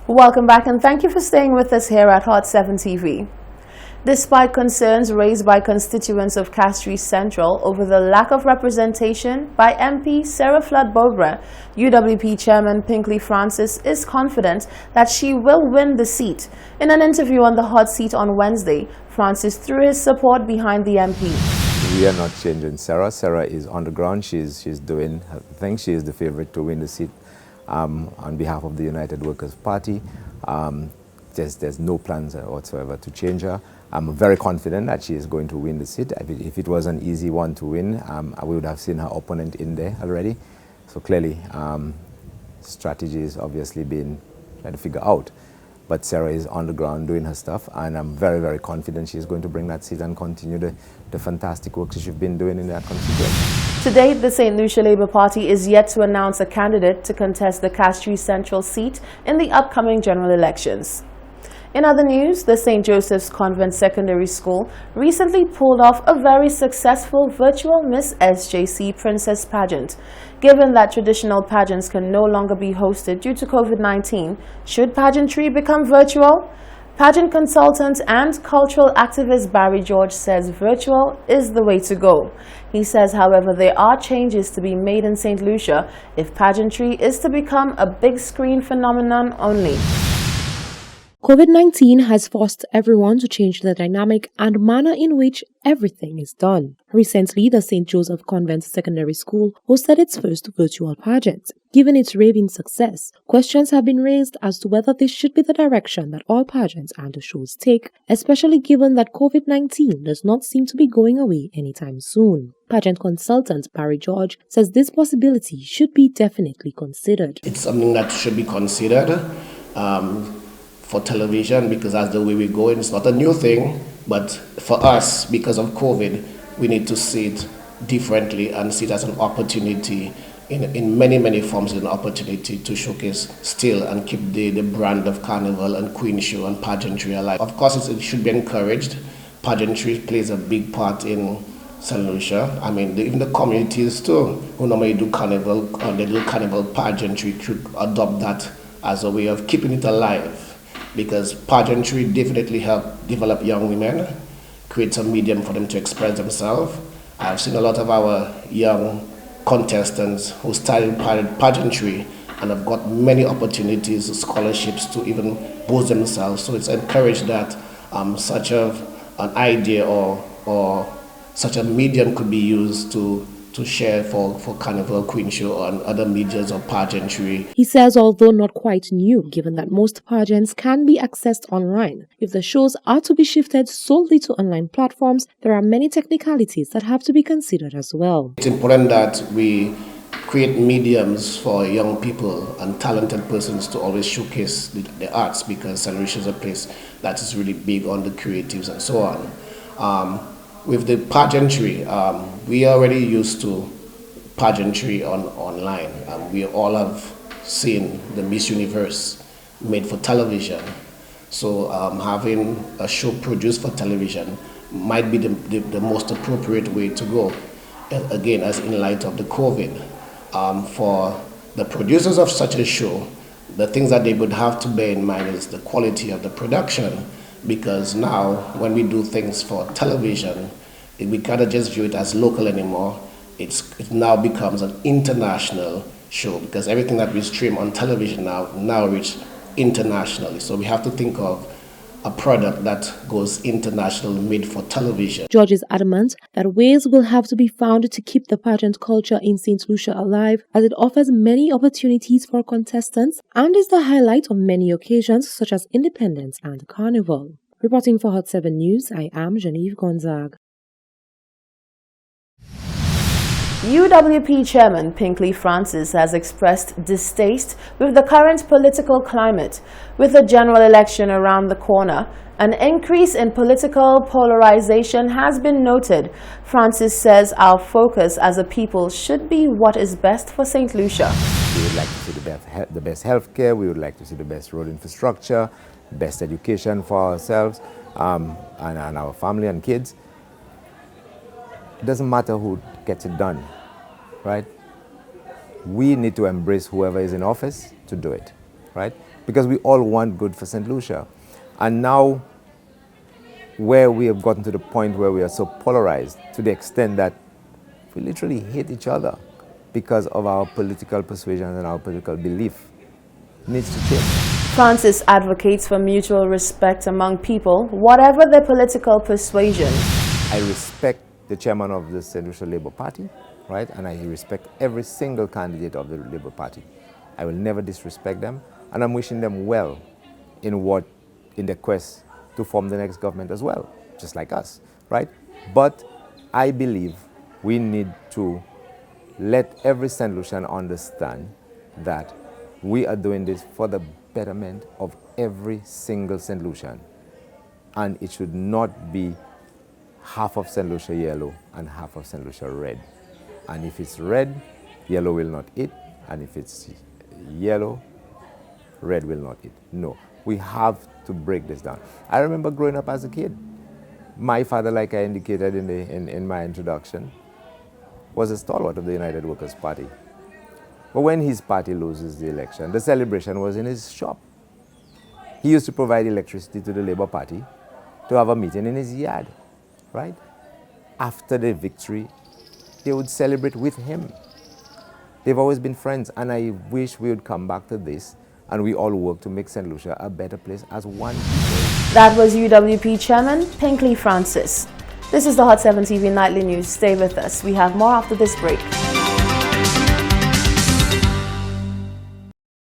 Welcome back and thank you for staying with us here at Hot 7 TV. Despite concerns raised by constituents of Castries Central over the lack of representation by MP Sarah Flood-Bobra, UWP Chairman Pinkley Francis is confident that she will win the seat. In an interview on the Hot Seat on Wednesday, Francis threw his support behind the MP. We are not changing Sarah. Sarah is on the ground. She's doing her thing. She is the favorite to win the seat on behalf of the United Workers' Party. There's no plans whatsoever to change her. I'm very confident that she is going to win the seat. If it was an easy one to win, we would have seen her opponent in there already. So clearly, strategy is obviously being trying to figure out. But Sarah is on the ground doing her stuff, and I'm very, very confident she's going to bring that seat and continue the fantastic work she's been doing in that constituency. To date, the St. Lucia Labour Party is yet to announce a candidate to contest the Castries Central seat in the upcoming general elections. In other news, the St. Joseph's Convent Secondary School recently pulled off a very successful virtual Miss SJC Princess pageant. Given that traditional pageants can no longer be hosted due to COVID-19, should pageantry become virtual? Pageant consultant and cultural activist Barry George says virtual is the way to go. He says, however, there are changes to be made in St. Lucia if pageantry is to become a big screen phenomenon only. COVID-19 has forced everyone to change the dynamic and manner in which everything is done. Recently, the St. Joseph Convent Secondary School hosted its first virtual pageant. Given its raving success, questions have been raised as to whether this should be the direction that all pageants and shows take, especially given that COVID-19 does not seem to be going away anytime soon. Pageant consultant Barry George says this possibility should be definitely considered. It's something that should be considered for television, because that's the way we go. It's not a new thing, but for us, because of COVID, we need to see it differently and see it as an opportunity in many forms, an opportunity to showcase still and keep the brand of Carnival and Queen Show and pageantry alive. Of course, it should be encouraged. Pageantry plays a big part in St. Lucia. I mean, even the communities too, who normally do Carnival, they do Carnival pageantry, should adopt that as a way of keeping it alive. Because pageantry definitely help develop young women, create a medium for them to express themselves. I've seen a lot of our young contestants who started pageantry and have got many opportunities, scholarships to even boost themselves. So it's encouraged that such an idea or such a medium could be used to share for Carnival, Queen Show, and other medias of pageantry. He says although not quite new, given that most pageants can be accessed online, if the shows are to be shifted solely to online platforms, there are many technicalities that have to be considered as well. It's important that we create mediums for young people and talented persons to always showcase the arts, because St. Lucia is a place that is really big on the creatives and so on. With the pageantry, we are already used to pageantry online. We all have seen the Miss Universe made for television. So having a show produced for television might be the most appropriate way to go. Again, as in light of the COVID. For the producers of such a show, the things that they would have to bear in mind is the quality of the production. Because now, when we do things for television, we cannot just view it as local anymore. It now becomes an international show, because everything that we stream on television now reaches internationally. So we have to think of a product that goes international, made for television. George is adamant that ways will have to be found to keep the pageant culture in St. Lucia alive, as it offers many opportunities for contestants and is the highlight of many occasions such as Independence and Carnival. Reporting for Hot 7 News, I am Genevieve Gonzague. UWP Chairman Pinkley Francis has expressed distaste with the current political climate. With the general election around the corner, an increase in political polarization has been noted. Francis says our focus as a people should be what is best for St. Lucia. We would like to see the best healthcare, we would like to see the best road infrastructure, best education for ourselves and our family and kids. It doesn't matter who gets it done, right? We need to embrace whoever is in office to do it. right? Because we all want good for St. Lucia. And now, where we have gotten to the point where we are so polarized to the extent that we literally hate each other because of our political persuasions and our political belief, needs to change. Francis advocates for mutual respect among people, whatever their political persuasion. I respect the chairman of the St. Lucia Labour Party, right? And I respect every single candidate of the Labour Party. I will never disrespect them, and I'm wishing them well in their quest to form the next government as well, just like us, right? But I believe we need to let every St. Lucian understand that we are doing this for the betterment of every single St. Lucian. And it should not be half of St. Lucia yellow and half of St. Lucia red. And if it's red, yellow will not eat. And if it's yellow, red will not eat. No, we have to break this down. I remember growing up as a kid. My father, like I indicated in my introduction, was a stalwart of the United Workers' Party. But when his party loses the election, the celebration was in his shop. He used to provide electricity to the Labour Party to have a meeting in his yard, right? After the victory, they would celebrate with him. They've always been friends, and I wish we would come back to this and we all work to make St. Lucia a better place as one people. That was UWP Chairman Pinkley Francis. This is the Hot 7 TV Nightly News. Stay with us. We have more after this break.